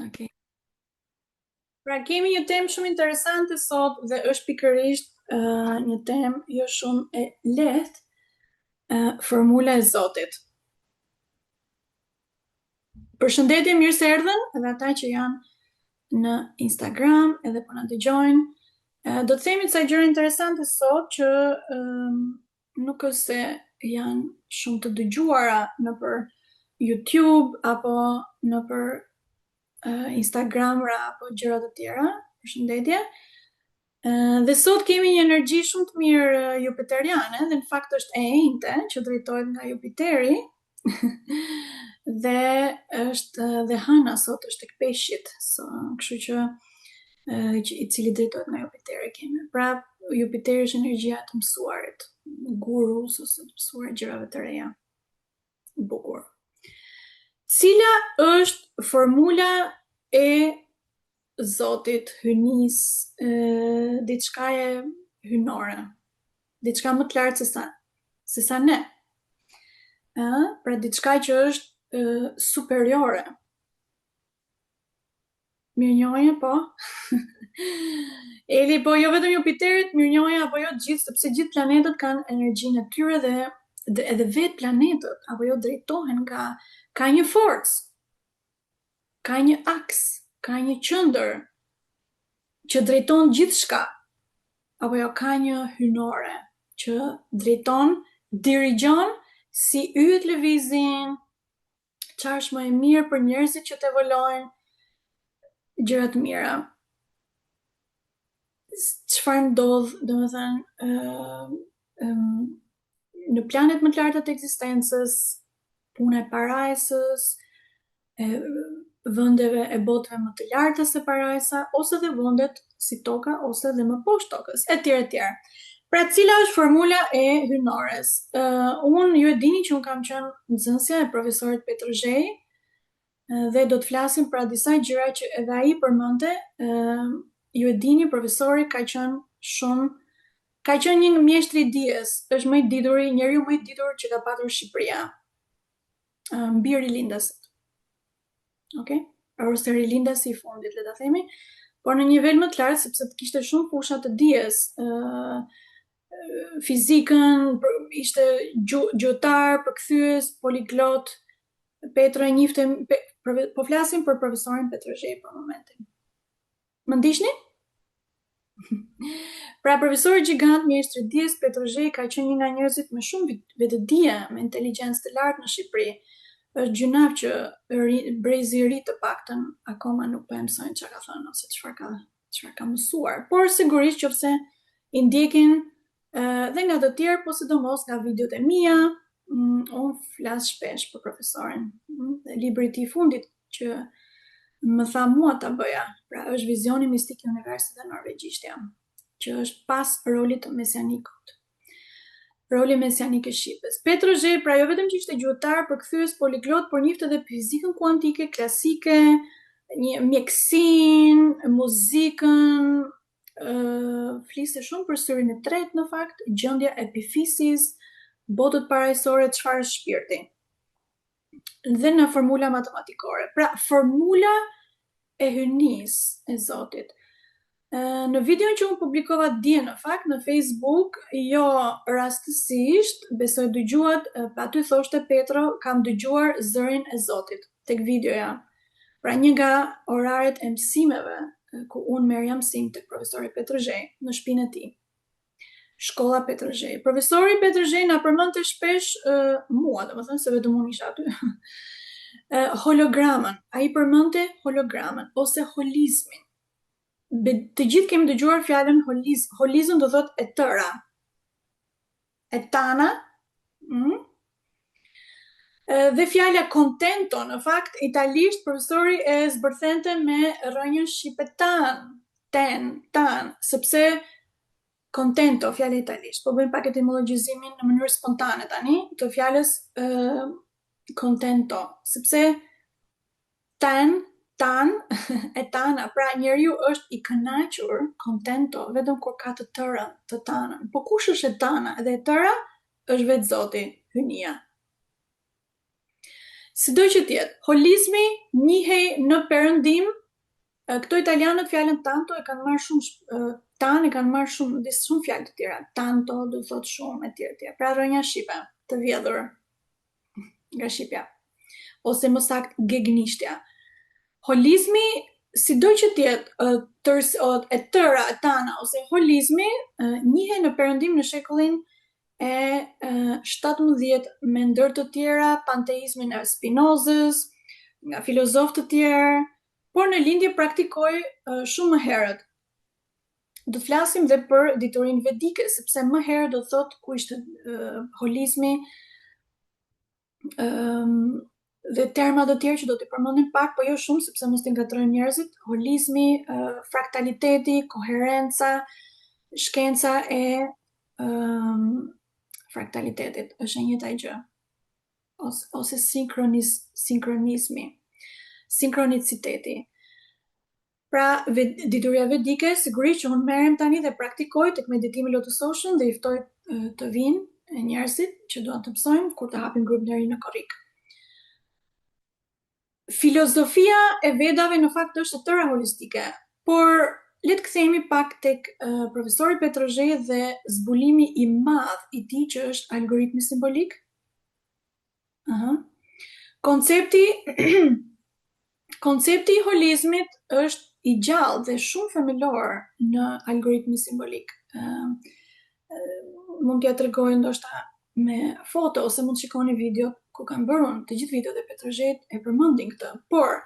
Okay. Pra kemi një temë shumë interesante sot dhe është pikërisht një temë jo shumë e lehtë, formula e Zotit. Përshëndetje, mirë se erdhën edhe ata që janë në Instagram edhe po na dëgjojnë. Do të themi ca gjëra interesante sot që nuk është se janë shumë të dëgjuara nëpër YouTube apo nëpër Instagram apo gjëra të tjera. Përshëndetje. Dhe sot kemi një energji shumë të mirë jupiteriane, dhe në fakt është e njëjte që drejtohet nga Jupiteri. Dhe është dhe hëna sot është tek peshqit, kështu që i cili drejtohet nga Jupiteri kemi. Pra Jupiteri është energjia e të mësuarit, gurus ose të mësuar gjërave të reja. Bukur. Cila është formula e Zotit, hynis, diçka e hynore, diçka më të lartë se sa ne. Pra diçka që është superiore. Mirënjohje, po. Eli, po jo vetëm Jupiterit, mirënjohje apo jo gjithë, sepse gjithë planetët kanë energjinë e tyre dhe edhe vetë planetët apo jo drejtohen ka një forcë, ka një aks, ka një qendër që drejton gjithçka, apo jo ka një hynore që drejton, dirigjon si yjet lëvizin, çfarë është më e mirë për njerëzit që të evolojnë, gjëra të mira. Çfarë ndodh, domethënë, në planet më të larta të ekzistencës, puna e parajsës, vendeve e botëve më të larta se parajsa, ose dhe vendet si toka, ose dhe më poshtë tokës, etj. Pra, cila është formula e hynores? Unë ju e dini që unë kam qenë nxënësja e profesorit Petrozhej, dhe do të flasim pra disa gjëra që edhe ai përmendte. Ju e dini, profesori ka qenë një mjeshtër i dijes, është më i ditur, njeriu më i ditur që ka patur Shqipëria. Mbi rilindasit. Okay? Ose rilindasi i fundit, le ta themi, por në një nivel më të lartë, sepse kishte shumë fusha të dijes, fizikën, ishte gjuetar, përkthyes, poliglot. Petro e njifte, po flasim për profesorin Petrozhej për momentin. Më ndiqni? Pra, profesori gjigant, mjeshtri i dijes Petrozhej ka qenë një nga njerëzit me shumë vetëdije, me inteligjencë të lartë në Shqipëri. Është gjynaf që brezi i ri të paktën akoma nuk po e mësojnë çka ka thënë ose çfarë ka mësuar. Por sigurisht nëse i ndjekin dhe nga të tjerë, po sidomos nga videot e mia, unë flas shpesh për profesorin. Dhe libri i tij i fundit që më tha mua ta bëja, pra është Vizioni mistik i universit dhe norvegjishtja, që është pas rolit të mesianikut. Roli mesianik i Shqipës. Petrozhej, pra jo vetëm që ishte gjuetar, përkthyes, poliglot, por njifte edhe fizikën kuantike, klasike, mjekësinë, muzikën, fliste shumë për syrin e tretë në fakt, gjendja epifisis, botët parajsore, çfarë është shpirti. Dhe në formula matematikore. Pra, formula e hynis e Zotit. Në videon që unë publikova dje në fakt në Facebook, jo rastësisht, besoj dëgjuat, pa ty thoshte Petro, kam dëgjuar zërin e Zotit tek videoja. Pra një nga oraret e mësimeve ku unë merja mësim tek profesori Petrozhej në shtëpinë e tij. Shkolla Petrozhej. Profesori Petrozhej na përmendte shpesh mua, domethënë se vetëm unë isha aty. Hologramën. Ai përmendte hologramën ose holizmin. Të gjithë kemi dëgjuar fjalën holizm. Holizm do thot e tëra. E tana. Dhe fjala contento, në fakt, italisht profesori e zbërthente me rrënjën shqipe tan, sepse contento, fjala italisht. Po bëjmë pak etimologjizimin në mënyrë spontane tani, të fjalës contento, sepse tan, e tana, pra njeriu është i kënaqur, contento, vetëm kur ka të tërën, të tanën. Po kush është e tana edhe e tëra? Është vetë Zoti, hynia. Sido që tjetë, holizmi njihej në perëndim, këto italianët fjalën tanto e kanë marrë shumë, tan e kanë marrë shumë, disë shumë fjalë të tjera, tanto do thot shumë e tjera, pra rrënja shqipe, të vjedhur nga Shqipja, ose më saktë gegnishtja. Holizmi, sido që tjetë, e tëra, e tana, ose holizmi, njihej në perëndim në shekullin e 17 me ndër të tjera, panteizmin e Spinozës, nga filozofë të tjerë, por në lindje praktikoi shumë më herët. Do flasim dhe për diturinë vedike, sepse më herët do thot ku ishte holizmi, dhe terma të tjerë që do t'i përmendim pak, po jo shumë sepse mos t'i ngatrojmë njerëzit. Holizmi, fraktaliteti, koherenca, shkenca e fraktalitetit është e njëjta gjë. Ose sinkronizmi, sinkroniciteti. Pra, dituria vedike, sigurisht që unë merrem tani dhe praktikoj tek meditimi lotusoshëm dhe i ftoj të vinë njerëzit që duan të mësojmë kur të hapim grup njëri në korrik. Filozofia e Vedave në fakt është e tëra holistike, por le të kthehemi pak tek profesori Petrozhej dhe zbulimi i madh i tij që është algoritmi simbolik. Koncepti i holizmit është i gjallë dhe shumë themelor në algoritmi simbolik. Mund t'ja tregoj ndoshta me foto ose mund të shikoni video ku kam bërë unë, të gjithë videot e Petrozhejt e përmendin këtë, por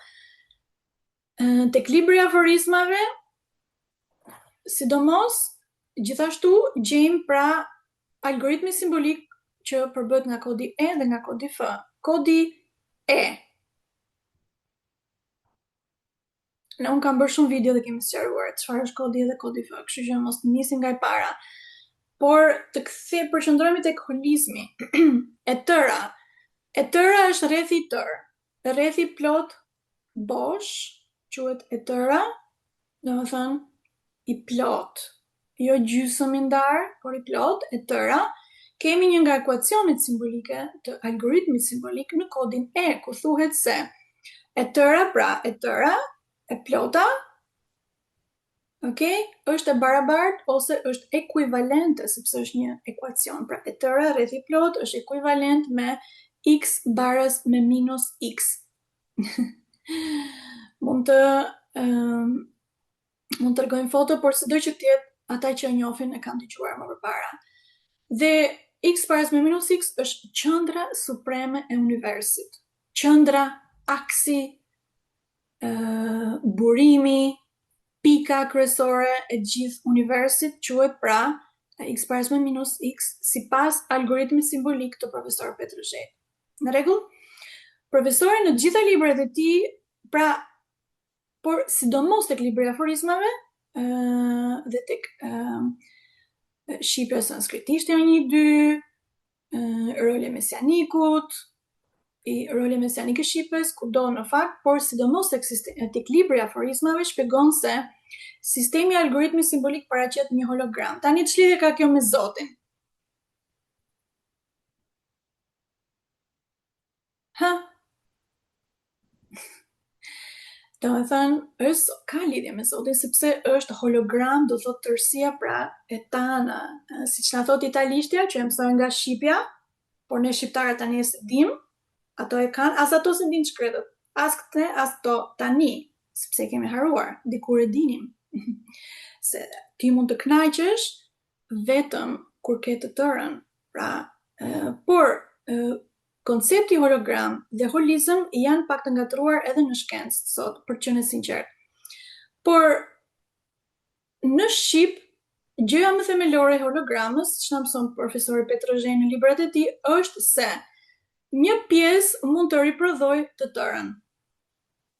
tek libri i aforizmave, sidomos, gjithashtu gjejmë pra algoritmi simbolik që përbëhet nga kodi E dhe nga kodi F. Kodi E. Unë kam bërë shumë video dhe kemi sqaruar çfarë është kodi E dhe kodi F, kështu që mos nisim nga e para. Por të përqendrohemi tek holizmi. E tëra është rrethi i tërë. Rrethi plot bosh quhet e tëra, domethënë i plot, jo gjysmë i ndar, por i plot, e tëra. Kemi një nga ekuacionet simbolike të algoritmit simbolik në kodin E, ku thuhet se e tëra, pra e tëra, e plota, është e barabartë ose është ekuivalente, sepse është një ekuacion. Pra e tëra rreth i plot është ekuivalent me x baras me minus x. Mund të tregojmë foto, por sido që tjetë, ata që e njohin e kanë dëgjuar më përpara. Dhe x baras me minus x është qendra supreme e universit. Qendra, aksi, burimi, pika kryesore e gjithë universit quhet pra x baras me minus x sipas algoritmit simbolik të profesor Petrozhejt. Në rregull? Profesori në gjitha librat e tij, pra, por sidomos tek libri i aforizmave dhe tek Shqipja sanskritishtja 1-2, roli mesianikut, roli mesianik i Shqipës, kudo në fakt, por sidomos tek libri i aforizmave shpjegon se sistemi i algoritmit simbolik paraqet një hologram. Tani ç'lidhje ka kjo me Zotin? Do me thënë, ka lidhje me Zotin, sepse është hologram, do thot tërësia pra e tana, si që na thot italishtja, që e mësojnë nga Shqipja, por ne shqiptarët tani e se dim, ato e kanë, as ato se din shkretët, as këte, as to tani, sepse kemi haruar, dikur e dinim. Se ti mund të kënaqesh vetëm kur ke të tërën, pra, por koncepti hologram dhe holizëm janë pak të ngatruar edhe në shkencë sot, për të qenë sinqert. Por në Shqip, gjëja më themelore e hologramës, që na mëson profesori Petrozhej në librat e tij, është se një pjesë mund të riprodhoj të tërën.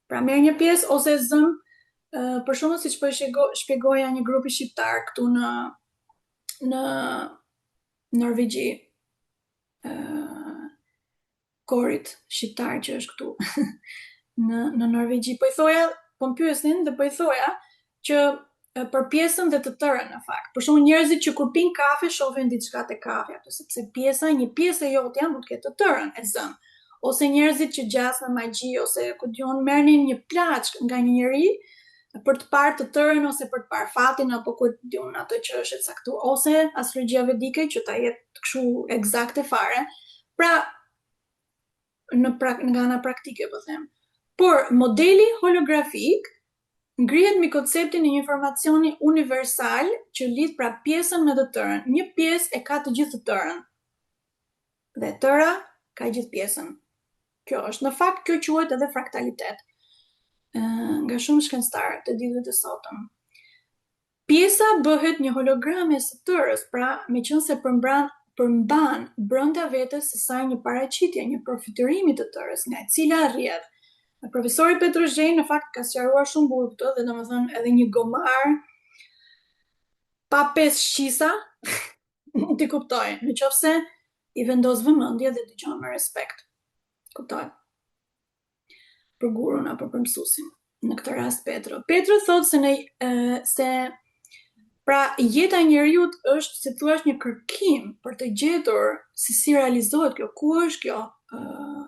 Pra merr një pjesë ose zëm, për shembull siç po shpjegoja një grupi shqiptar këtu në Norvegji. Korit shqiptar që është këtu në Norvegji. Po i thoja, po më pyesnin dhe po i thoja që për pjesën dhe të tërën në fakt. Për shembull njerëzit që kur pinë kafe shohin diçka te kafja, sepse një pjesë e jotja mund të ketë të tërën e zëm, ose njerëzit që gjas me magji, ose ku diun merrnin një plaçk nga një njeri për të parë të tërën, ose për të parë fatin, apo ku diun ato që është e caktuar, ose astrologjia vedike që ta jetë kështu eksakte fare. Pra, nga ana praktike po them. Por modeli holografik ngrihet mbi konceptin e një informacioni universal që lidh pra pjesën me të tërën. Një pjesë e ka të gjithë të tërën. Dhe tëra ka gjithë pjesën. Kjo është, në fakt, kjo quhet edhe fraktalitet. Nga shumë shkencëtarë të ditëve të sotëm. Pjesa bëhet një hologram e së tërës, pra meqense përmban brenda vetes së saj një paraqitje, një përfytyrimi të tërës, nga e cila rrjedh. Profesori Petrozhej në fakt ka sqaruar shumë bukur këtë, dhe domethënë edhe një gomar pa 5 shqisa mund t'i kuptojë, nëse i vendos vëmendje dhe dëgjon me respekt. Kuptoj. Për gurun apo për mësuesin. Në këtë rast Petro. Petro thotë se pra jeta e njeriut është, si thua, një kërkim për të gjetur si realizohet kjo, ku është kjo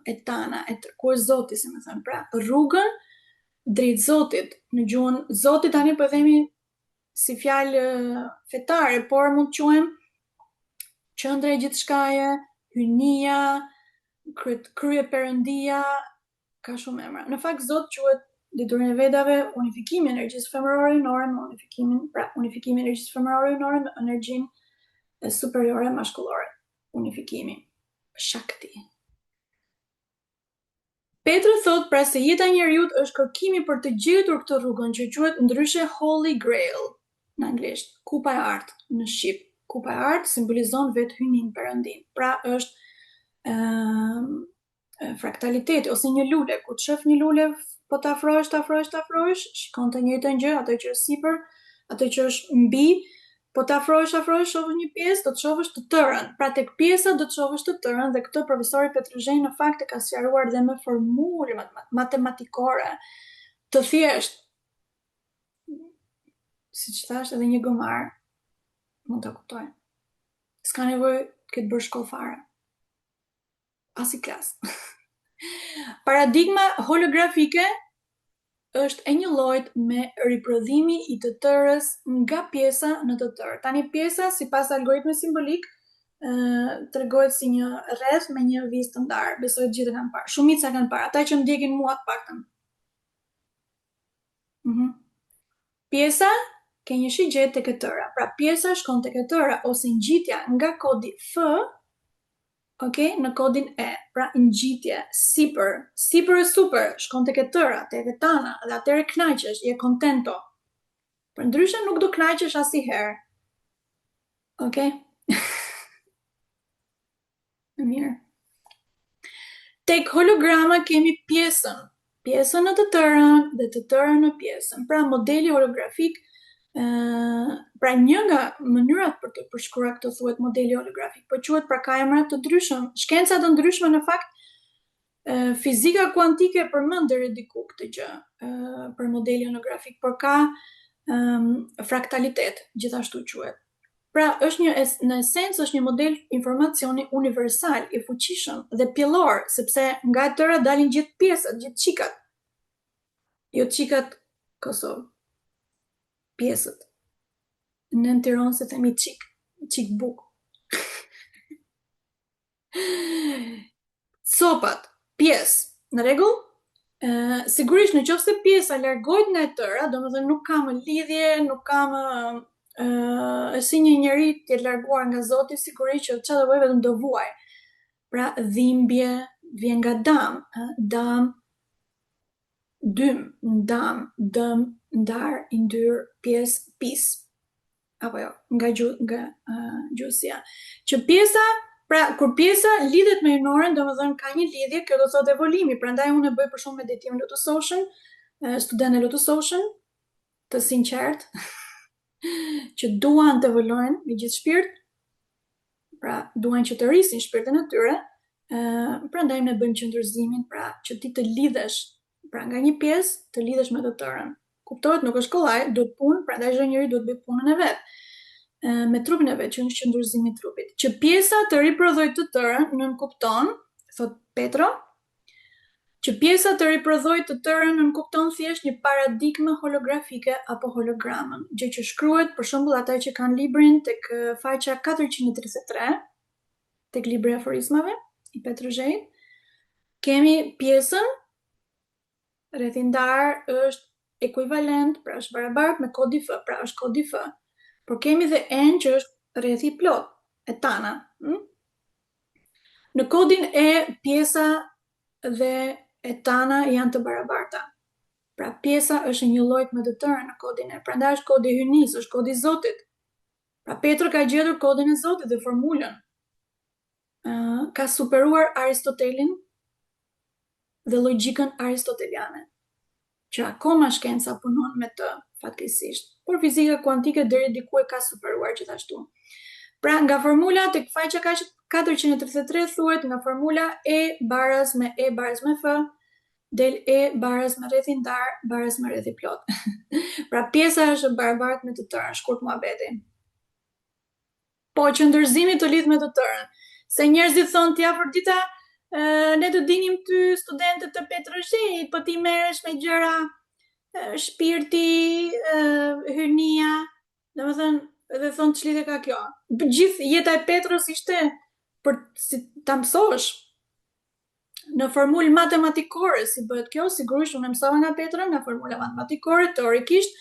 e tana, ku është Zoti, si më thënë. Pra, rrugën drejt Zotit. Në gjuhën Zotit tani po themi si fjalë fetare, por mund të quajmë qendra e gjithçkaje, hynia, krye perëndia, ka shumë emra. Në fakt Zot quhet diturinë e Vedave unifikimi i energjisë femërore ynore me unifikimi i energjisë femërore ynore me energjinë superiore mashkullore. Unifikimi. Shakti. Petro thot pra se jeta e njeriut është kërkimi për të gjetur këtë rrugën që quhet ndryshe Holy Grail në anglisht, kupa e artë në shqip. Kupa e artë simbolizon vetë hynin perëndin. Pra është fraktaliteti ose një lule, ku të shef një lule po të afrohesh, shikon të njëjtën gjë, ato që është sipër, ato që është mbi, po të afrohesh, shohësh një pjesë, do të shohësh të tërën. Pra tek pjesa do të shohësh të tërën, dhe këtë profesori Petrozhej në fakt e ka sqaruar dhe me formulë matematikore të thjeshtë. Siç thash, edhe një gomar mund ta kuptojë. S'ka nevojë të ketë bërë shkollë fare. As i klas. Paradigma holografike është e një llojit me riprodhimi i të tërës nga pjesa në të tërë. Tani pjesa, sipas algoritmit simbolik, tregohet si një rreth me një vizë të ndarë. Besoj të gjithë e kanë parë. Shumica kanë parë, ata që ndjekin mua të paktën. Pjesa ke një shigjet tek e tëra. Pra pjesa shkon tek e tëra ose ngjitja nga kodi F, në kodin E. Pra ngjitje sipër e super shkon tek e tëra, tek e tana, dhe atëherë kënaqesh, je kontento. Për ndryshe nuk do kënaqesh asnjëherë. Mirë. Tek holograma kemi pjesën në të tërën dhe të tërën në pjesën. Pra modeli holografik, pra një nga mënyrat për të përshkruar këtë thuhet modeli holografik, po quhet pra ka emra të ndryshëm, shkenca të ndryshme në fakt. Fizika kuantike përmend deri diku këtë gjë për modeli holografik, por ka fraktalitet, gjithashtu quhet. Pra është në esencë është një model informacioni universal, i fuqishëm dhe pjellor, sepse nga e tëra dalin gjithë pjesët, gjithë qikat. Jo qikat Kosovë. Pjesët. Në Tiranë se themi qik buk. Copat, pjesë, në rregull? Sigurisht në qoftë se pjesa largohet nga e tëra, domethënë nuk ka më lidhje, nuk ka më si një njeri të jetë larguar nga Zoti, sigurisht që çfarë do bëj vetëm do vuaj. Pra dhimbje vjen nga dam, dym, dam, dëm, ndar, i ndyr, pjesë, pis. Apo jo, nga gjuhësia. Që pjesa, pra kur pjesa lidhet me ynoren, domethënë ka një lidhje, kjo do thotë evolimi. Prandaj unë e bëj për shumë meditim Lotus Ocean, student e Lotus Ocean, të sinqert, që duan të evolojnë me gjithë shpirt, pra duan që të rrisin shpirtin e tyre, prandaj ne bëjmë qëndërzimin, pra që ti të lidhesh, pra nga një pjesë të lidhesh me të tërën. Kuptohet, nuk është kollaj, duhet punë, prandaj çdo njeri duhet bëj punën e vet. Me trupin e vet, që është qëndrëzimi i trupit. Që pjesa të riprodhojë të tërën, nën kupton, thot Petro, që pjesa të riprodhojë të tërën nënkupton thjesht një paradigmë holografike apo hologramën, gjë që shkruhet për shembull ata që kanë librin tek faqja 433, tek libri i aforizmave i Petrozhejt, kemi pjesën rrethindar është ekuivalent, pra është barabartë me kodi F, pra është kodi F. Por kemi dhe N që është rrethi plot, etana. Në kodin E, pjesa dhe etana janë të barabarta. Pra pjesa është një lloj me të tërë në kodin E. Prandaj është kodi i hyjnisë, është kodi i Zotit. Pra Petro ka gjetur kodin e Zotit dhe formulën. Ka superuar Aristotelin dhe logjikën aristoteliane, që akoma shkenca punon me të fatkeqësisht. Por fizika kuantike deri diku e ka superuar gjithashtu. Pra nga formula tek faqja 433 thuhet nga formula E baraz me E baraz me F del E baraz me rrethindar baraz me rrethi plot. Pra pjesa është barabartë me të tërën, shkurt muhabeti. Po qëndërzimi të lidh me të tërën. Se njerëzit thonë ti Afrodita, ne të dinim ty studentët të Petrozhejit, po ti merresh me gjëra shpirti, hynia, domethënë edhe thonë ç'lidhje ka kjo. Gjithë jeta e Petros ishte për si ta mësosh në formulë matematikore si bëhet kjo, sigurisht unë mësova nga Petra nga formula matematikore teorikisht,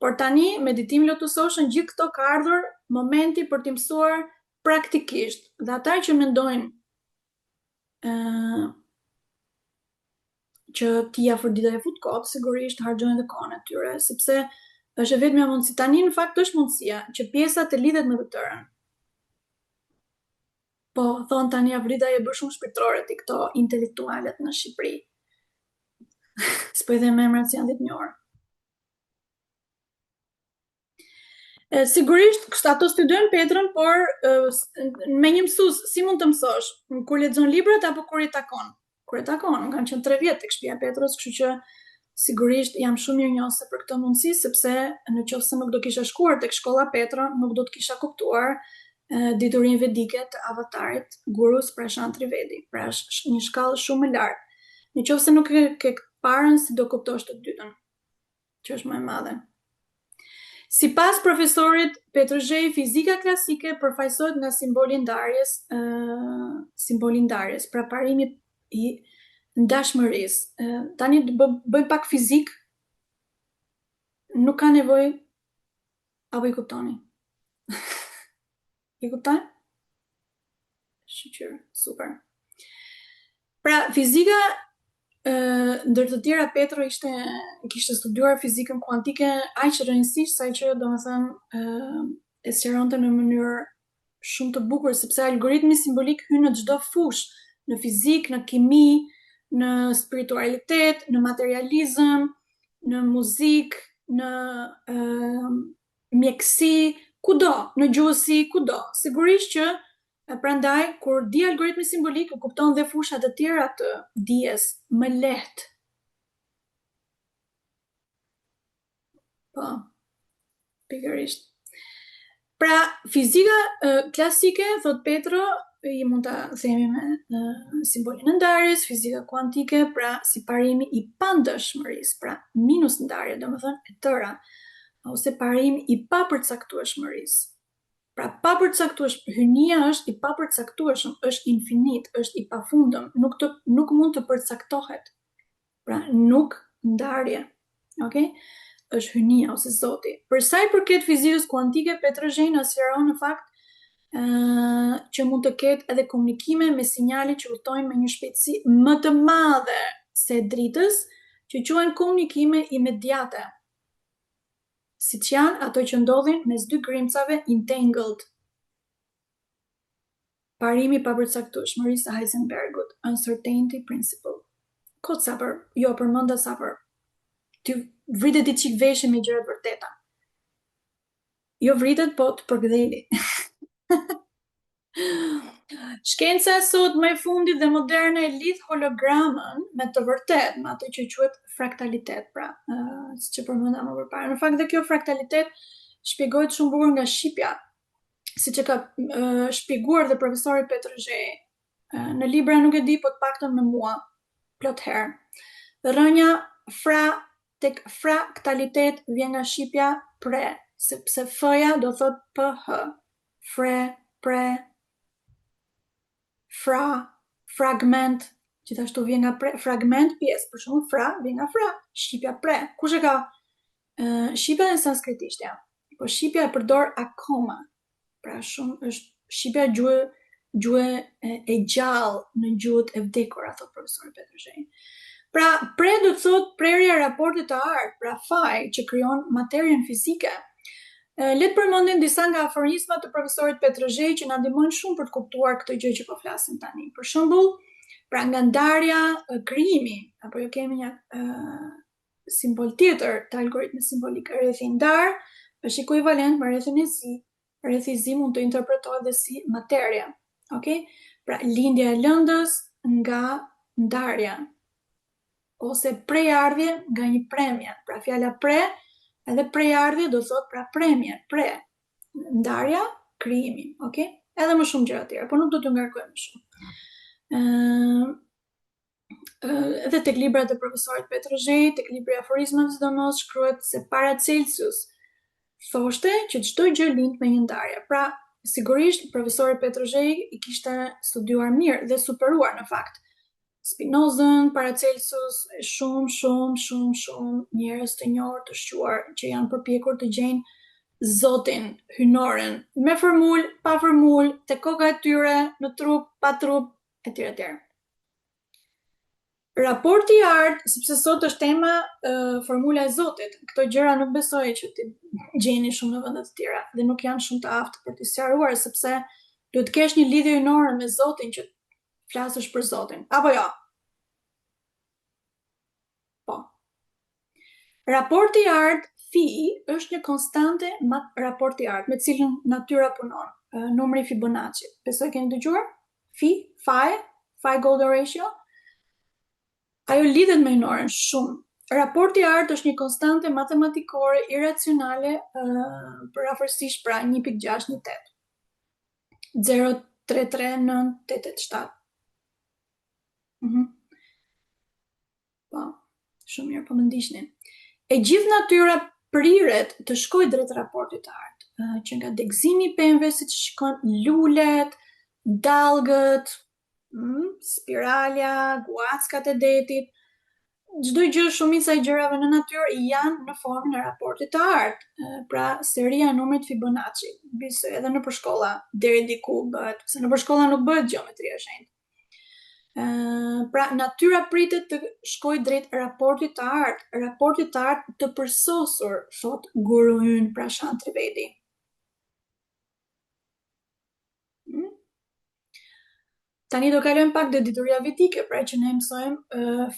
por tani me ditimin lotusoshën gjithë këto ka ardhur momenti për t'i mësuar praktikisht. Dhe ata që mendojnë që ti Afrodita e fut kot, sigurisht harxojnë dhe kohën e tyre, sepse është vetëm mundësi. Tani në fakt është mundësia që pjesa të lidhet me të tërën. Po, thonë tani Afrodita e bërë shumë shpirtërore ti këto intelektualet në Shqipëri. S'po i them emrat që janë ditë njohur. Sigurisht, ato studiojnë Petrën, por me një mësues, si mund të mësosh? Kur lexon librat apo kur i takon? Kur e takon, unë kam qenë 3 vjet tek shtëpia e Petros, kështu që sigurisht jam shumë mirënjohëse për këtë mundësi, sepse nëse nuk do kisha shkuar tek shkolla Petra, nuk do të kisha kuptuar diturinë vedike të avatarit Gurus Prashant Trivedi. Pra është një shkallë shumë e lartë. Nëse nuk e ke parën, si do kuptosh të dytën, që është më e madhe. Sipas profesorit Petrozhej, fizika klasike përfaqësohet nga simboli ndarjes, pra parimi i ndashmërisë. Tani bëj pak fizik, nuk ka nevojë, apo i kuptoni? I kuptoj? Shqyr, super. Pra fizika ndër të tjera Petro kishte studiuar fizikën kuantike aq rëndësisht sa që domethënë e sqaronte në mënyrë shumë të bukur, sepse algoritmi simbolik hyn në çdo fushë, në fizik, në kimi, në spiritualitet, në materializëm, në muzikë, në mjekësi, kudo, në gjuhësi, kudo. Sigurisht që prandaj, kur di algoritmi simbolik, u kupton dhe fushat të tjera të dijes më lehtë. Po, pikërisht. Pra, fizika klasike, thot Petro, i mund ta themi me simbolin e ndarjes, fizika kuantike, pra si parimi i pandëshmërisë, pra minus ndarje, domethënë e tëra, ose parimi i papërcaktueshmërisë. Pra hynia është i papërcaktueshëm, është infinit, është i pafundëm, nuk mund të përcaktohet. Pra nuk ndarje. Okay? Është hynia ose Zoti. Për sa i përket fizikës kuantike, Petrozhej na sqaron në fakt që mund të ketë edhe komunikime me sinjale që udhtojnë me një shpejtësi më të madhe se dritës, që quhen komunikime imediate. Siç janë ato që ndodhin mes dy grimcave entangled. Parimi i papërcaktueshmërisë së Heisenbergut, uncertainty principle. Kot sa përmenda sa për ti vritet i çik veshje me gjërat vërteta. Jo vritet, po të përktheli. Shkenca sot më e fundit dhe moderne e lidh hologramën me të vërtet, me atë që quhet fraktalitet, pra, siç e përmenda më përpara. Në fakt dhe kjo fraktalitet shpjegohet shumë bukur nga shqipja, siç e ka shpjeguar dhe profesori Petrozhej. Në libra nuk e di, po të paktën me mua. plot herë. Rënja tek fraktalitet vjen nga shqipja pre, sepse f-ja do thot ph. Fre, pre, fra, fragment, gjithashtu vjen nga fragment pjesë, për shembull fra vjen nga fra, shqipja pre. Kush e ka? Shqipja dhe sanskritishtja. Po shqipja e përdor akoma. Pra shumë është shqipja gjuhë e gjallë në gjuhët e vdekura, thot profesori Petrozhej. Pra, pre do të thot prerja e raportit të artë, pra faj që krijon materien fizike. Le të përmendim disa nga aforizmat të profesorit Petrozhej që na ndihmojnë shumë për të kuptuar këtë gjë që po flasim tani. Për shembull, pra nga ndarja krijimi, apo jo kemi një simbol tjetër të algoritmit simbolik, rrethi ndar është ekuivalent me rrethin e zi. Rrethi zi mund të interpretohet dhe si materia. Okay? Pra lindja e lëndës nga ndarja ose prejardhje nga një premje. Pra fjala pre edhe prejardhje do thot pra premje, pre. Ndarja, krijimi, okay? Edhe më shumë gjëra tjera, por nuk do të ngarkojmë më shumë. Edhe tek librat e profesorit Petrozhej, tek libri aforizmave sidomos shkruhet se Paracelsus thoshte që çdo gjë lind me një ndarje. Pra, sigurisht profesori Petrozhej i kishte studiuar mirë dhe superuar në fakt Spinozën, Paracelsus, shumë njerëz të njohur të shquar që janë përpjekur të gjejnë Zotin, hynoren, me formul, pa formul, te koka e tyre, në trup, pa trup, etj. Raporti i artë, sepse sot është tema formula e Zotit. Këto gjëra nuk besoj që ti gjeni shumë në vende të tjera dhe nuk janë shumë të aftë për t'i sqaruar sepse duhet të kesh një lidhje hynore me Zotin që flasësh për Zotin. Apo jo? Po. Raporti i artë phi është një konstante raporti i artë me cilën natyra punon. Numri Fibonacci. Besoj keni dëgjuar? Phi golden ratio. Ajo lidhet me hynoren shumë. Raporti i artë është një konstante matematikore iracionale për afërsisht pra 1.618. 0.33987. Po, shumë mirë, po më ndiqni. E gjithë natyra priret të shkojë drejt raportit të artë, që nga degëzimi i pemëve siç shikon lulet, dallgët, spiralja, guackat e detit, çdo gjë, shumica e gjërave në natyrë janë në formën e raportit të artë. Pra seria e numrit Fibonacci, besoj edhe në përshkolla deri diku bëhet, se në përshkolla nuk bëhet gjeometria e shenjtë. Pra natyra pritet të shkojë drejt raportit të artë të përsosur, thot guru ynë Prashant Trivedi. Tani do kalojmë pak te dituria vedike, pra që ne mësojmë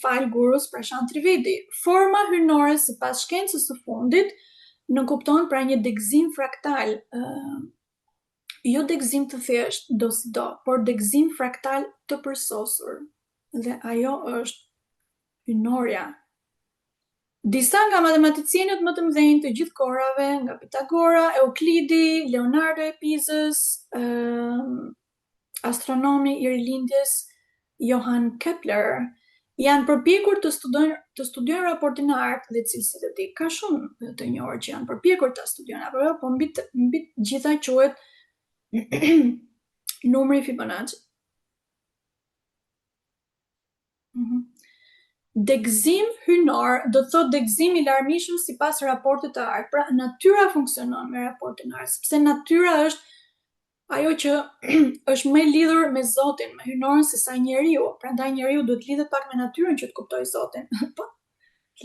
fal gurus Prashant Trivedi. Forma hynore sipas shkencës së fundit nënkupton pra një degëzim fraktal, jo degëzim të thjesht, do si do, por degëzim fraktal të përsosur. Dhe ajo është hynorja. Disa nga matematicienët më të mëdhenj të gjithë kohërave, nga Pitagora, Euklidi, Leonardo e Pisës, astronomi i rilindjes Johann Kepler, janë përpjekur të studiojnë raportin e artë dhe cilësitë e tij. Ka shumë të njohur që janë përpjekur ta studiojnë, apo jo, po mbi gjitha quhet numri Fibonacci. Degëzim hynor do të thotë degëzim i larmishëm sipas raportit të artë. Pra natyra funksionon me raportin e artë, sepse natyra është ajo që është më lidhur me Zotin, me hynoren se sa njeriu. Prandaj njeriu duhet lidhet pak me natyrën që të kuptojë Zotin. Po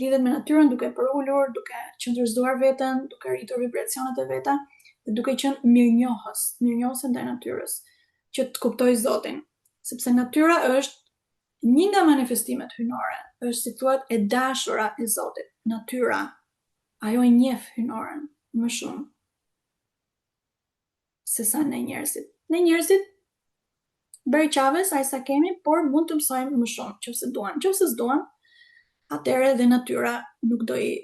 lidhet me natyrën duke përulur, duke qëndruar veten, duke rritur vibracionet e veta dhe duke qenë mirënjohës ndaj natyrës, që të kuptojë Zotin, sepse natyra është një nga manifestimet hynore, është si thuhet e dashura e Zotit, natyra. Ajo e njeh hynoren më shumë se sa ne njerëzit. Ne njerëzit bëri qave sa kemi, por mund të mësojmë më shumë, nëse duan. Nëse s'duan, atëherë edhe natyra nuk do i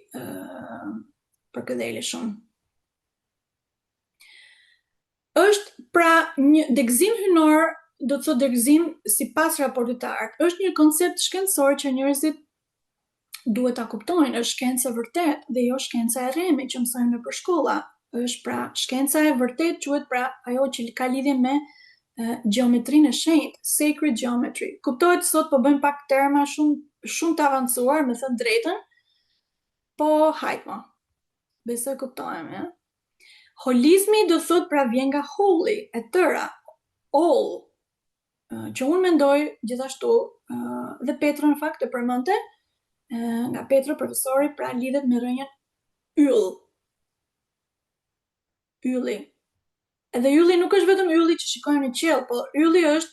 përkëdheli shumë. Është pra një degëzim hynor do të thotë dërgëzim sipas raportit të art. Është një koncept shkencor që njerëzit duhet ta kuptojnë, është shkencë e vërtet dhe jo shkenca e rreme që mësojnë nëpër shkolla. Është pra shkenca e vërtet quhet pra ajo që ka lidhje me gjeometrinë e shenjtë, sacred geometry. Kuptohet sot po bëjmë pak terma shumë të avancuar, me thënë drejtën, po hajt mo. Besoj kuptojmë, ja? Holizmi do thot pra vjen nga holy, e tëra, all, që unë mendoj gjithashtu, dhe Petro në fakt e përmendte, nga Petro profesori pra lidhet me rrënjën yll. Ylli. Edhe ylli nuk është vetëm ylli që shikojmë në qiell, po ylli është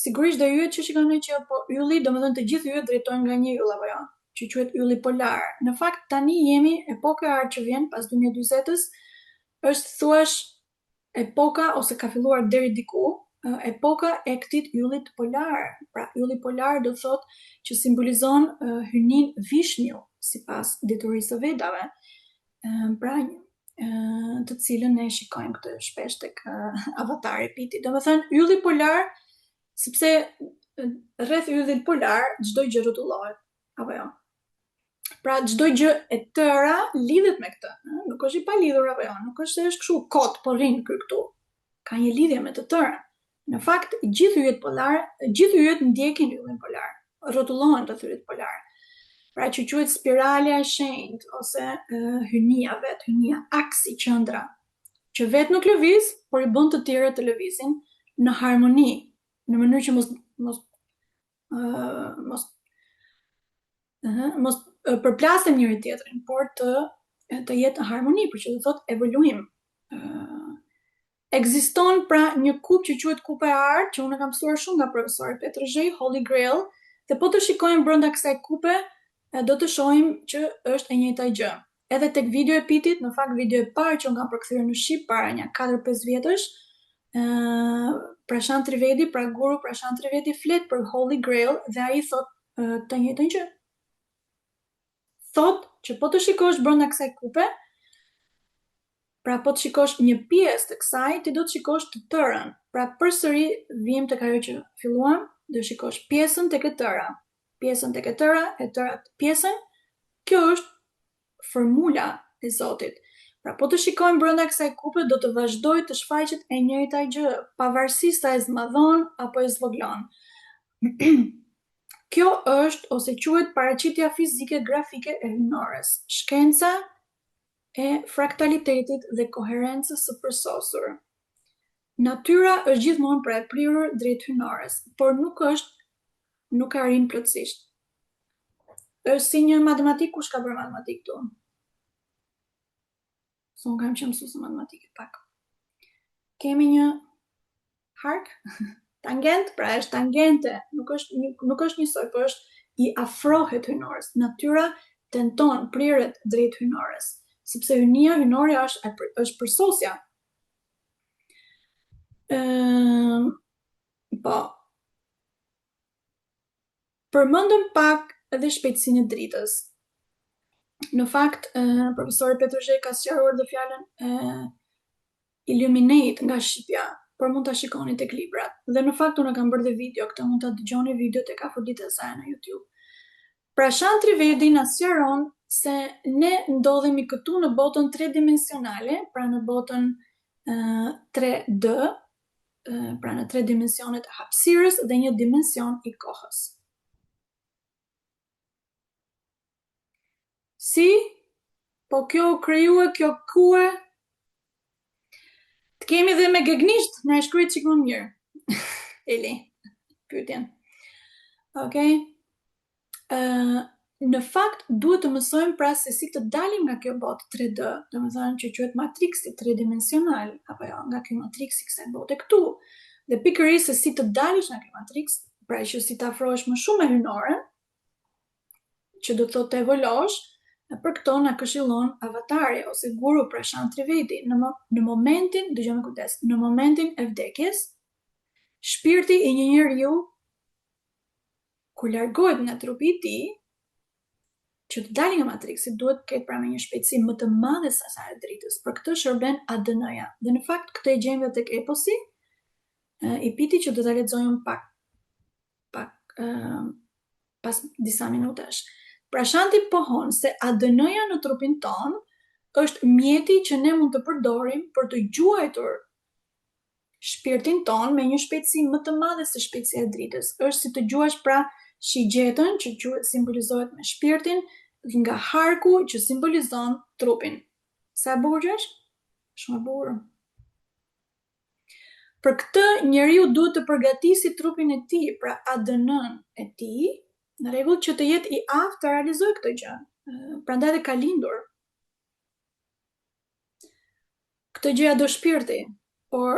sigurisht dhe yjet që shikojmë në qiell, po ylli domethënë të gjithë yjet drejtojnë nga një yll apo jo, që quhet ylli polar. Në fakt tani jemi epoka e art që vjen pas 2040-s, është thuaç epoka ose ka filluar deri diku, epoka e këtij yllit polar. Pra ylli polar do thotë që simbolizon hynin vishnju sipas diturisë së Vedave. Pra të cilën ne shikojmë këtë shpesh tek avatari i Piti. Domethënë ylli polar, sepse rreth yllit polar çdo gjë rrotullohet, apo jo. Pra çdo gjë e tëra lidhet me këtë, nuk është i palidhur apo jo, nuk është se është kështu kot po rrin këtu. Ka një lidhje me të tërën. Në fakt gjithë yjet ndjekin yllin polar, rrotullohen rreth yllit polar. Pra që quhet spiralja e shenjtë ose hynia vet, hynia, aksi, qendra, që vet nuk lëviz, por i bën të tjerët të lëvizin në harmoni, në mënyrë që mos përplasen njëri tjetrin, por të jetë në harmoni, për që do thotë evoluim. Ekziston pra një kup që quhet kupa e art, që unë kam mësuar shumë nga profesori Petrozhej, Holy Grail, dhe po të shikojmë brenda kësaj kupe, do të shohim që është e njëjta gjë. Edhe tek video e Pitit, në fakt video e parë që unë kam përkthyer në shqip para një 4-5 vjetësh, Prashant Trivedi, pra guru Prashant Trivedi flet për Holy Grail dhe ai thot të njëjtën gjë. Thot që po të shikosh brenda kësaj kupe, pra po të shikosh një pjesë të kësaj, ti do të shikosh të tërën. Pra përsëri vijmë tek ajo që filluam, do shikosh pjesën tek e tëra. Pjesën tek e tëra pjesën, kjo është formula e Zotit. Pra po të shikojmë brenda kësaj kupe, do të vazhdoj të shfaqet e njëjta gjë, pavarësisht sa e zmadhon apo e zvoglon. Kjo është ose quhet paraqitja fizike grafike e hynores, shkenca e fraktalitetit dhe koherencës së përsosur. Natyra është gjithmonë pra e prirur drejt hynores, por nuk arrin plotësisht. Është si një matematik, kush ka bërë matematik këtu? Unë kam qenë mësuese matematike pak. Kemi një hark, tangent, pra është tangente, nuk është njësoj, por është i afrohet hynores. Natyra tenton priret drejt hynores, sepse hynoria është përsosja. Po. Përmendëm pak edhe shpejtësinë e dritës. Në fakt, profesori Petrozhej ka sqaruar dhe fjalën illuminate nga shqipja, por mund ta shikoni tek librat. Dhe në fakt unë kam bërë dhe video, këtë mund ta dëgjoni video tek Afrodita e Saj në YouTube. Prashant Trivedi na sqaron se ne ndodhemi këtu në botën 3-dimensionale, pra në botën 3D, pra në 3 dimensionet e hapësirës dhe një dimension i kohës. Si? Po kjo u krijuar, kjo kue? Të kemi dhe me gegnisht, na e shkruajt çik më mirë. Eli, pyetjen. Okej. Në fakt duhet të mësojmë pra se si të dalim nga kjo botë 3D, domethënë që quhet matriksi tridimensional, apo jo, nga ky matriksi kësaj bote këtu. Dhe pikërisht se si të dalësh nga ky matriks, pra që si të afrohesh më shumë me hynoren, që do të thotë të evoluosh, për këto na këshillon avatari ose guru Prashant Trivedi. Në momentin, dëgjoni kujdes, në momentin e vdekjes, shpirti i një njeriu kur largohet nga trupi i tij, që të dalë nga matriksi, duhet të ketë pra me një shpejtësi më të madhe se sa e dritës. Për këtë shërben ADN-ja. Dhe në fakt këtë e gjejmë tek eposi, i piti që do ta lexojmë pak pas disa minutash. Pra shanti pohon se ADN-ja në trupin ton është mjeti që ne mund të përdorim për të gjuajtur shpirtin ton me një shpejtësi më të madhe se shpejtësia e dritës. Është si të gjuash pra shigjetën që simbolizohet me shpirtin nga harku që simbolizon trupin. Sa e bukur që është? Shumë e bukur. Për këtë njeriu duhet të përgatisi trupin e tij, pra ADN-n e tij, në rregull që të jetë i aftë të realizojë këtë gjë. Prandaj dhe ka lindur. Këtë gjëja do shpirti, por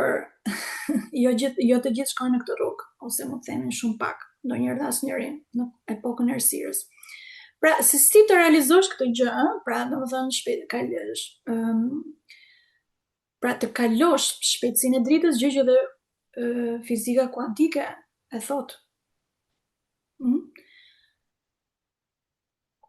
jo të gjithë shkojnë në këtë rrugë, ose më themin shumë pak, ndonjëherë dhe asnjëri në epokën e errësirës. Pra, se si të realizosh këtë gjë, pra domethënë pra të kalosh shpejtësinë e dritës, gjë që dhe fizika kuantike e thot.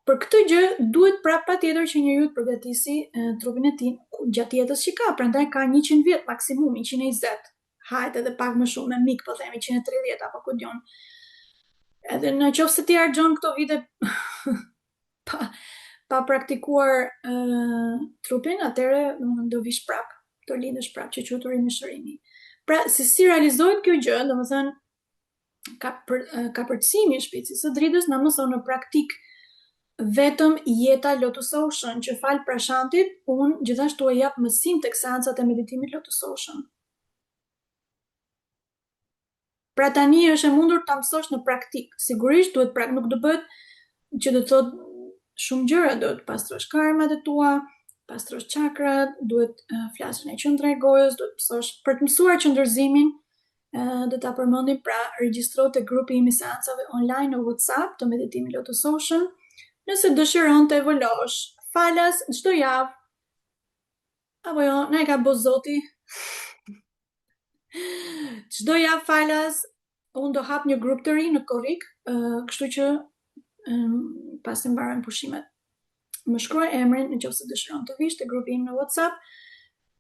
Për këtë gjë duhet pra patjetër që njeriu të përgatisi trupin e tij gjatë jetës që ka, prandaj ka 100 vjet maksimum, 120. Hajde edhe pak më shumë, me mik po themi 130 apo ku diun. Edhe në qoftë se ti harxhon këto vite pa praktikuar trupin, atëherë do vish prap, do lindesh prap, që quhet rimishërimi. Pra, se si realizohet kjo gjë, domethënë kapërcimi i shpejtësisë së dritës na mëson në praktik vetëm jeta Lotus Ocean, që fal prashantit, unë gjithashtu e jap mësim tek seancat e meditimit Lotus Ocean. Pra tani është e mundur ta mësosh në praktik. Sigurisht duhet nuk do bëhet që do të thot shumë gjëra, do të pastrosh karmat e tua, pastrosh chakrat, duhet flasën e qendrës e gojës, duhet mësosh për të mësuar qëndërzimin, do ta përmendim pra regjistro te grupi im i seancave online në WhatsApp të meditimit Lotus Ocean. Nëse dëshiron të evoluosh, falas çdo javë. Apo jo, na e ka bë Zoti. Çdo javë falas, unë do hap një grup të ri në Korrik, kështu që pas të mbarojnë pushimet. Më shkruaj emrin nëse dëshiron të vish te grupi im në WhatsApp,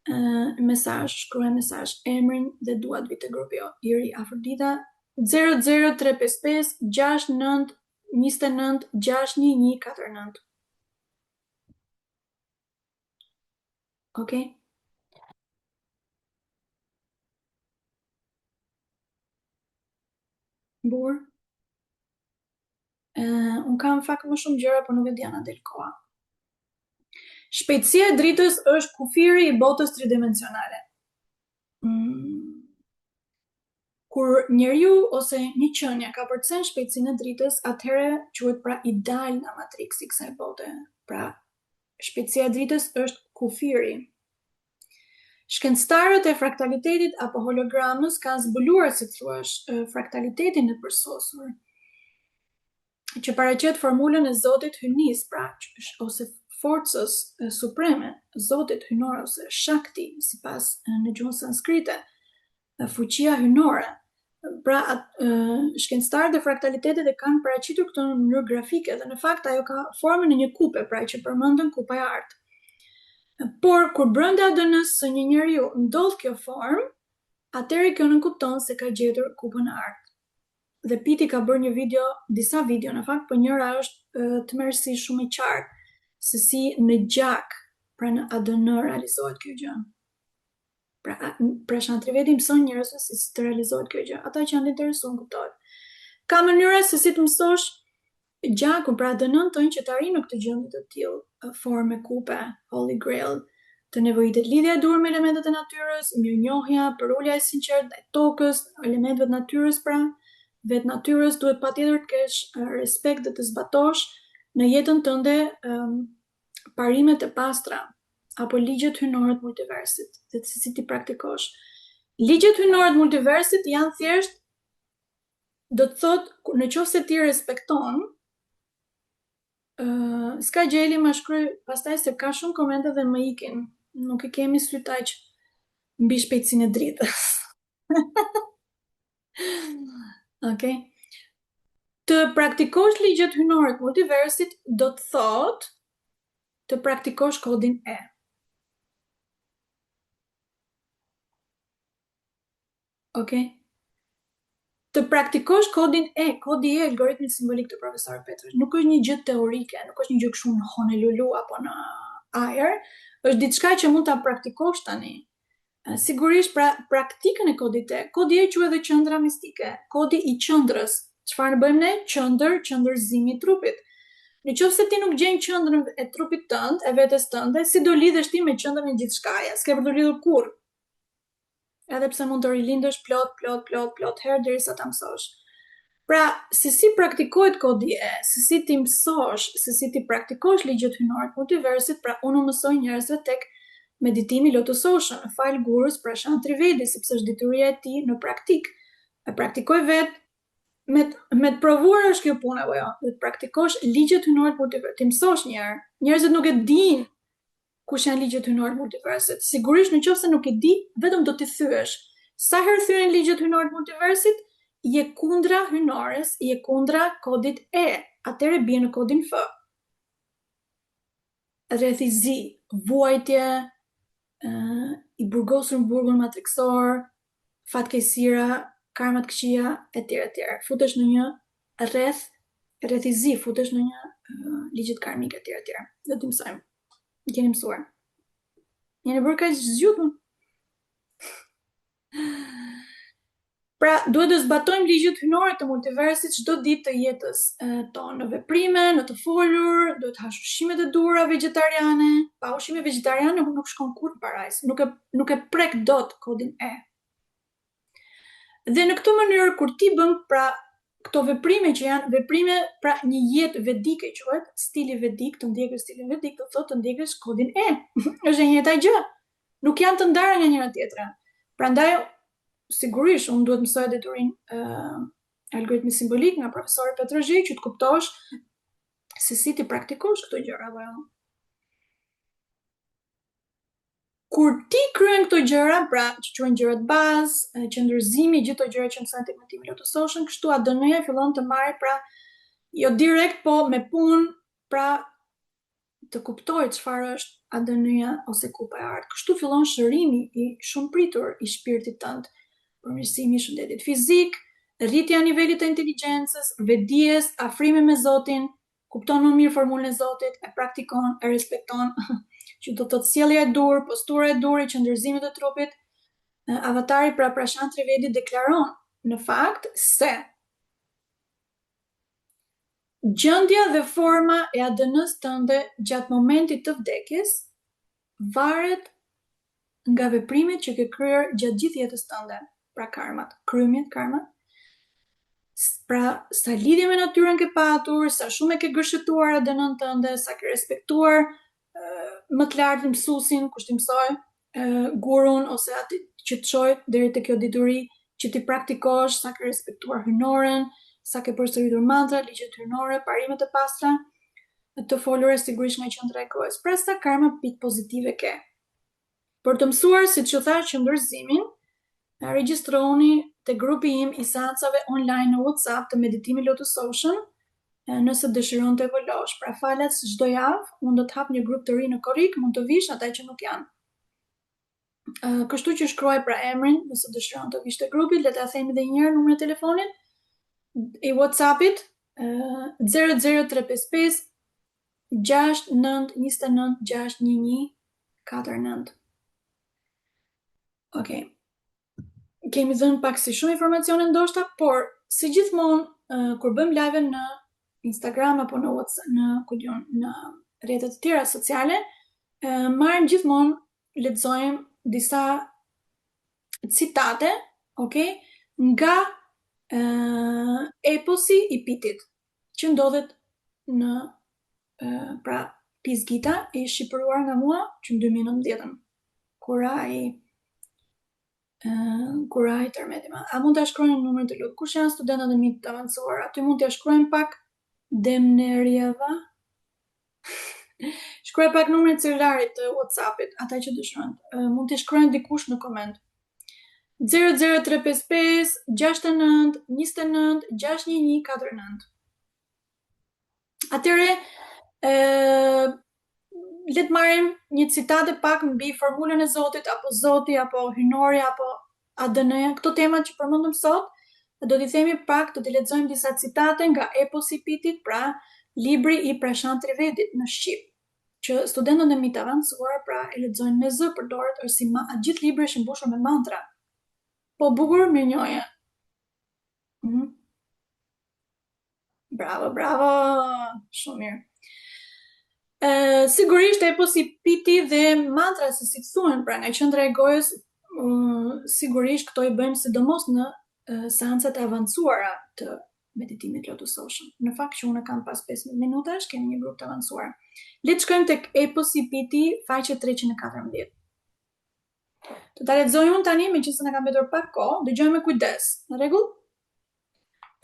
shkruaj mesazh emrin dhe dua të vi te grupi i ri Afrodita 00355 69 29 61149. Okay? Bur. Unë kam fakt më shumë gjëra, por nuk e di ana del koha. Shpejtësia e dritës është kufiri i botës tridimensionale. Kur njeriu ose një qenie ka përcen shpejtësinë e dritës, atëherë quhet pra i dal nga matriksi kësaj bote. Pra, shpejtësia e dritës është kufiri. Shkencëtarët e fraktalitetit apo hologramës kanë zbuluar, si thuash, fraktalitetin e përsosur, që paraqet formulën e Zotit hyjnis, pra, ose forcës supreme, Zotit hyjnor ose Shakti, sipas në gjuhën sanskrite, fuqia hyjnore. Pra, shkencëtarët e fraktalitetit e kanë paraqitur këtë në mënyrë grafike, dhe në fakt ajo ka formën e një kupe, pra që përmendën kupa e artë. Por kur brenda ADN-s së një njeriu ndodh kjo formë, atëherë kjo nënkupton se ka gjetur kupën e artë. Dhe Piti ka bërë disa video në fakt, por njëra është të merrsi shumë e qartë, se si në gjak, pra në ADN realizohet kjo gjë. Pra shantriveti mëson njerëzve se si të realizohet kjo gjë. Ata që janë interesuar kuptojnë. Ka mënyra se si të mësosh gjakun, pra ADN-n tënd që të arrijë në këtë gjendje të tillë, formë kupe, Holy Grail, të nevojitet lidhja e duhur me elementet e natyrës, mirënjohja, përulja e sinqertë ndaj tokës, elementeve të natyrës, pra vetë natyrës, duhet patjetër të kesh respekt dhe të zbatosh në jetën tënde parimet e pastra, apo ligjet hyjnore të multiversit, dhe se si ti praktikosh. Ligjet hyjnore të multiversit janë thjesht, do të thotë, në qoftë se ti respekton, s'ka gjeli më shkruaj pastaj se ka shumë komente dhe më ikin. Nuk e kemi syt aq mbi shpejtësinë e dritës. Okay? Të praktikosh ligjet hyjnore të multiversit do të thotë të praktikosh kodin E. Okay? të praktikosh kodin E, kodi E, algoritmi simbolik të profesor Petrës. Nuk është një gjë teorike, nuk është një gjë kështu në Honolulu apo në ajër, është diçka që mund ta praktikosh tani. Sigurisht praktikën e kodit E, kodi E quhet edhe qendra mistike, kodi i qendrës. Çfarë bëjmë ne? Qendërzimi i trupit. Në qoftë se ti nuk gjen qendrën e trupit tënd, e vetes tënde, si do lidhesh ti me qendrën e gjithçkaja? S'ke për të lidhur kurrë. Edhe pse mund të rilindesh plot herë derisa ta mësosh. Pra, si praktikohet kodi E, si ti mësosh, si ti praktikosh ligjet hyjnore të multiversit, pra unë mësoj njerëzve tek meditimi Lotus Ocean, në fal gurës Prashant Trivedi, sepse është detyria e tij në praktik. E praktikoj vetë, me të provuar është kjo punë apo jo, të praktikosh ligjet hyjnore të multiversit, ti mësosh një herë. Njerëzit nuk e dinë kush janë ligjet hyjnore të multiversit. Sigurisht nëse nuk e di, vetëm do t'i thyesh. Sa herë thyen ligjet hyjnore të multiversit, je kundra hyjnores, je kundra kodit E. Atëherë bie në kodin F. Rrethizi, vuajtje, i burgosur në burgun matriksor, fatkeqësira, karmat këqija, etj. Futesh në një rrethizi, futesh në një ligjet karmike etj. Do t'i mësojmë. Keni mësuar. Jeni bërë kaq zgjuar. Pra, duhet të zbatojmë ligjet hyjnore të multiversit çdo ditë të jetës tonë, në veprime, në të folur, duhet hash ushqimet e duhura vegetariane, pa ushqime vegetariane nuk shkon kurrë në parajs, nuk e prek dot kodin E. Dhe në këtë mënyrë kur ti bën pra këto veprime që janë veprime, pra një jetë vedike quhet, stili vedik, të ndjekësh stilin vedik, do thotë të ndjekësh kodin E. Është e njëjta gjë. Nuk janë të ndara nga njëra tjetra. Prandaj sigurisht unë duhet mësoj deturinë algoritmi simbolik nga profesori Petrozhi që të kuptosh se si ti praktikosh këto gjëra apo jo. Kur ti kryen këto gjëra, pra që quhen gjërat bazë, qëndrëzimi, gjithë këto gjëra që mësojnë tek meditimi Lotus Ocean, kështu ADN-ja fillon të marrë, pra jo direkt, po me punë, pra të kuptoj çfarë është ADN-ja ose kupa e artë. Kështu fillon shërimi i shumë pritur i shpirtit tënd, përmirësimi i shëndetit fizik, rritja e nivelit të inteligjencës, vetdijes, afrimi me Zotin, kupton më mirë formulën e Zotit, e praktikon, e respekton, që do të thotë sjellja e dur, postura e dur, qëndrëzimi të trupit. Avatari pra Prashant Trivedi deklaron në fakt se gjendja dhe forma e ADN-s tënde gjatë momentit të vdekjes varet nga veprimet që ke kryer gjatë gjithë jetës tënde, pra karmat, krymjet, karmat. Pra, sa lidhje me natyrën ke patur, sa shumë e ke gërshëtuar ADN-n tënde, sa ke respektuar më të lartë mësuesin, kush ti mësoj, gurun ose atë që të çoj deri te kjo dituri, që ti praktikosh, sa ke respektuar hyjnoren, sa ke përsëritur mantra, ligjet hyjnore, parimet e pastra, të folura sigurisht nga qendra e kohës. Pra sa karma pikë pozitive ke. Për të mësuar, siç u thash, qëndrëzimin, regjistroni te grupi im i seancave online në WhatsApp të meditimi Lotus Ocean, nëse dëshiron të evoluosh. Pra falet çdo javë, unë do të hap një grup të ri në Korrik, mund të vish ata që nuk janë. Kështu që shkruaj pra emrin, nëse dëshiron të vish te grupi, le ta themi edhe një herë numrin e telefonit i WhatsAppit 00355 69 29 611 49. Okej. Kemi dhënë pak si shumë informacione ndoshta, por si gjithmonë kur bëjmë live në Instagram apo në WhatsApp, në rrjetet e tjera sociale, marrim gjithmonë, lexojmë disa citate, okay, nga eposi i Pitit, që ndodhet në pra Pisgita e shqipëruar nga mua që në 2019, kura i tërmetima. A mund të shkruajmë numrin të lutë? Kush janë studentët e mi të avancuar? Aty mund të shkruajmë pak Demnerieva. Shkruaj pak numrin e celularit të WhatsAppit, ata që dëshirojnë. Mund të shkruajnë dikush në koment. 00355 69 29 611 49. Atëre, le të marrim një citate pak mbi formulën e Zotit, apo Zoti, apo hyjnori, apo ADN-ja, këto temat që përmendëm sot, Do t'i themi pak, do t'i lexojmë disa citate nga Eposi i Pitit, pra libri i Prashant Trivedit në shqip, që studentët e mi të avancuar pra e lexojnë me zë përdoret, është si gjithë libri është mbushur me mantra. Po bukur, mirënjohje. Bravo, bravo, shumë mirë. Sigurisht Eposi i Pitit dhe mantra, si thuhen, pra nga qendra e gojës, sigurisht këto i bëjmë sidomos në seancat e avancuara të meditimit lotusoshëm. Në fakt që unë kam pas 15 minutash, kemi një grup të avancuar. Le të shkojmë tek Eposi i Pitit, faqe 314. Të ta lexoj unë tani, meqense na ka mbetur pak kohë, dëgjojmë me kujdes. Në rregull?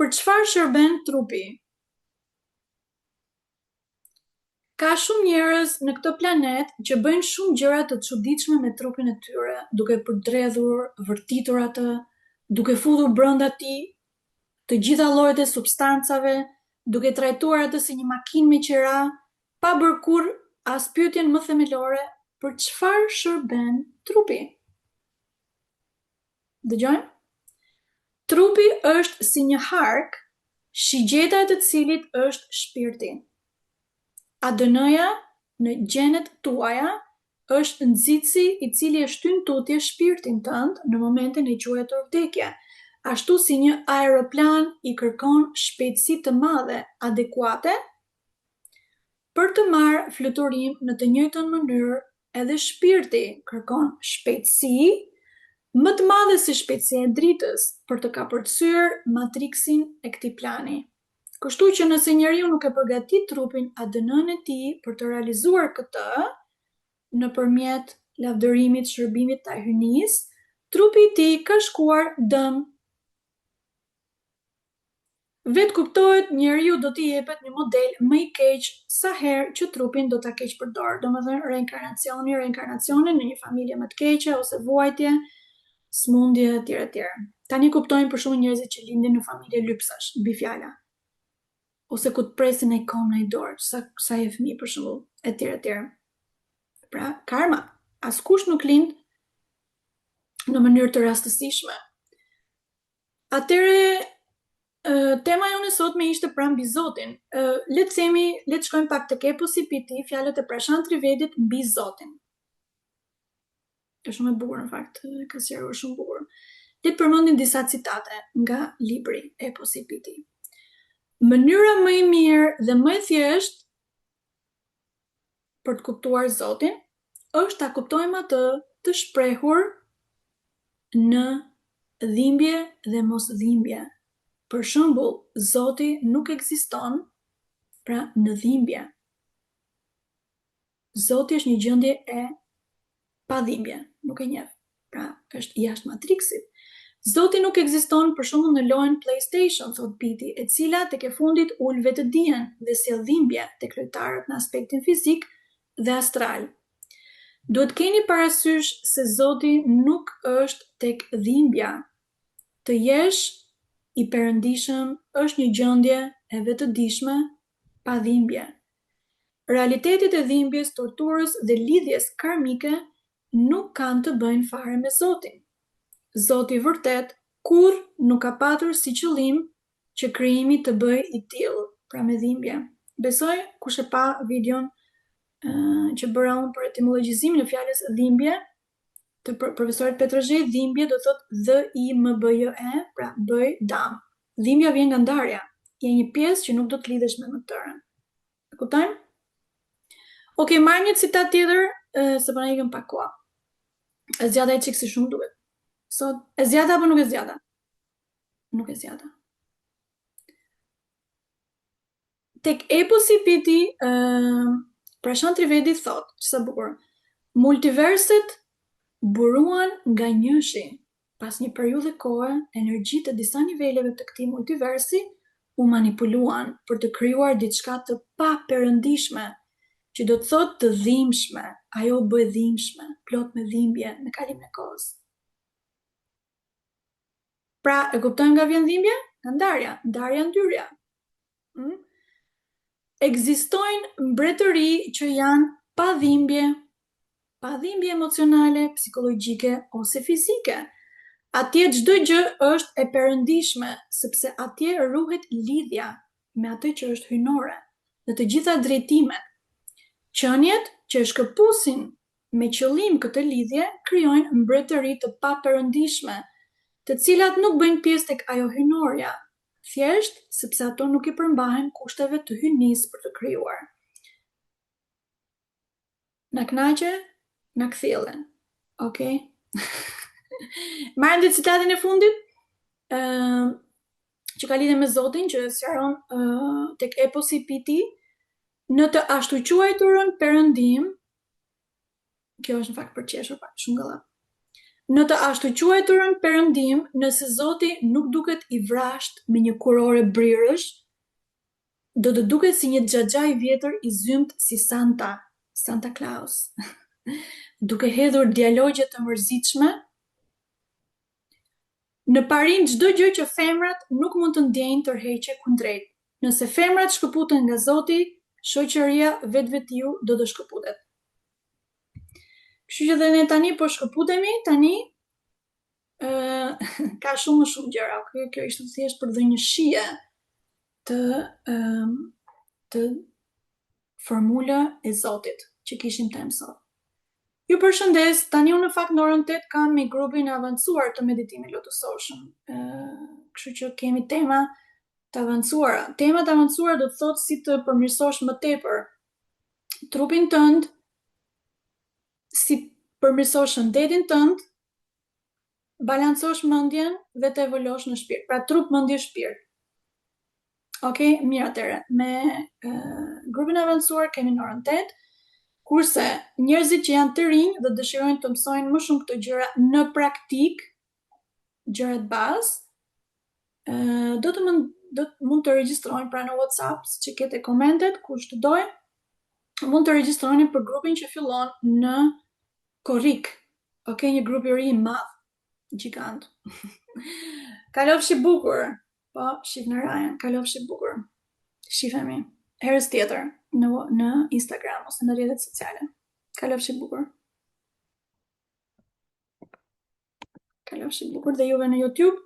Për çfarë shërben trupi? Ka shumë njerëz në këtë planet që bëjnë shumë gjëra të çuditshme me trupin e tyre, duke përdredhur, vërtitur atë, duke futur brenda tij të gjitha llojet e substancave, duke trajtuar atë si një makinë me qira, pa bërë kurrë as pyetjen më themelore, për çfarë shërben trupi? Dëgjojmë? Trupi është si një hark, shigjeta e të cilit është shpirti. ADN-ja në gjenet tuaja është nxitsi i cili e shtyn tutje shpirtin tënd në momentin e quajtur vdekje. Ashtu si një aeroplan i kërkon shpejtësi të madhe adekuate për të marrë fluturim në të njëjtën mënyrë, edhe shpirti kërkon shpejtësi më të madhe se shpejtësia e dritës për të kapërcyer matriksin e këtij plani. Kështu që nëse njeriu nuk e përgatit trupin ADN-n e tij për të realizuar këtë, nëpërmjet lavdërimit, shërbimit të hyjnisë, trupi i tij ka shkuar dëm. Vetë kuptohet, njeriu do t'i jepet një model më i keq sa herë që trupin do ta keq përdor. Domethënë reinkarnacioni në një familje më të keqe ose vuajtje, smundje etj. Tani kuptojnë për shumë njerëzit që lindin në familje lypsash, mbi fjala. Ose ku të presin e kom në i dorë, sa e fëmijë për shembull, etj. Pra, karma, askush nuk lind në mënyrë të rastësishme. Atëre, tema jonë sotme ishte pra mbi Zotin. Le të shkojmë pak tek Eposi i Pitit, fjalët e Prashant Trivedit mbi Zotin. Është shumë e bukur në fakt, ka sqaruar shumë bukur. Le të përmendim disa citate nga libri Eposi i Pitit. Mënyra më e mirë dhe më e thjeshtë për të kuptuar Zotin është ta kuptojmë atë të shprehur në dhimbje dhe mosdhimbje. Për shembull, Zoti nuk ekziston pra në dhimbje. Zoti është një gjendje e pa dhimbje, nuk e njeh. Pra, është jashtë matriksit. Zoti nuk ekziston për shembull në lojën PlayStation, thot Piti, e cila tek e fundit ul vetë dijen dhe sjell dhimbje tek lojtarët në aspektin fizik dhe astral. Duhet keni parasysh se Zoti nuk është tek dhimbja. Të jesh i perëndishëm është një gjendje e vetëdijshme pa dhimbje. Realitetet e dhimbjes, torturës dhe lidhjes karmike nuk kanë të bëjnë fare me Zotin. Zoti vërtet kurrë nuk ka patur si qëllim që krijimi të bëjë i tillë, pra me dhimbje. Besoj kush e pa videon që bëra unë për etimologjizimin e fjalës dhimbje të profesorit Petrozhej, dhimbje do thot dhimbye, pra bëj dam. Dhimbja vjen nga ndarja, je një pjesë që nuk do të lidhesh me më të tërën. E kuptojmë? Okej, marr një citat tjetër, se po na ikëm pak koha. E zgjata e çik si shumë duhet. Sot, e zgjata apo nuk e zgjata? Nuk e zgjata. Tek Eposi i Pitit, Prashant Trivedi thot, ç'sa bukur. Multiverset buruan nga njëshi. Pas një periudhe kohe, energjitë të disa niveleve të këtij multiversi u manipuluan për të krijuar diçka të paperëndishme, që do të thotë të dhimbshme. Ajo bëj dhimbshme, plot me dhimbje në kalimin e kohës. Pra, e kuptojmë nga vjen dhimbja? Nga ndarja, ndarja ndyrja. Ekzistojnë mbretëri që janë pa dhimbje emocionale, psikologjike ose fizike. Atje çdo gjë është e perëndishme, sepse atje ruhet lidhja me atë që është hyjnore, në të gjitha drejtimet. Qenjet që shkëpusin me qëllim këtë lidhje krijojnë mbretëri të paperëndishme, të cilat nuk bëjnë pjesë tek ajo hyjnorja, thjesht sepse ato nuk i përmbahen kushteve të hyjnisë për të krijuar. Na knaqe, na kthjellën. Okej? Marrim dhe citatin e fundit, që ka lidhje me Zotin, që sqaron tek eposi Piti, në të ashtu quajturën perëndim, kjo është në fakt për qeshur pak shumë gëllap. Në të ashtu quajturën perëndim, nëse Zoti nuk duket i vrasht me një kurore brirësh, do të duket si një xhaxha i vjetër i zymt si Santa Claus, duke hedhur dialogje të mërzitshme. Në parim çdo gjë që femrat nuk mund të ndjejnë tërheqje kundrejt. Nëse femrat shkëputen nga Zoti, shoqëria vetvetiu do të shkëputet. Kështu që dhe ne tani po shkëputemi, tani ka shumë gjëra. Kjo ishte thjesht për dhe një shije të formula e Zotit që kishim të mësot. Ju përshëndes, tani unë në fakt në orën 8 kam me grupin avancuar të meditimit lotësoshëm. Kështu që kemi tema të avancuara. Temat të avancuara do të thotë si të përmirësosh më tepër trupin tënd, si përmirësosh shëndetin tënd, balancosh mendjen dhe të evoluosh në shpirt. Pra trup, mendje, shpirt. Okej, mirë atëre. Me grupin avancuar kemi në orën 8. Kurse njerëzit që janë të rinj dhe dëshirojnë të mësojnë më shumë këto gjëra në praktik, gjërat bazë, do të mund të regjistrohen pra në WhatsApp, siç e kete komentet, kush të dojë, mund të regjistroni për grupin që fillon në Korrik. Okej, një grup i ri i madh, gjigant. Kalofshi bukur. Po, shif në Ryan, kalofshi bukur. Shifemi herës tjetër në Instagram ose në rrjetet sociale. Kalofshi bukur. Kalofshi bukur dhe juve në YouTube.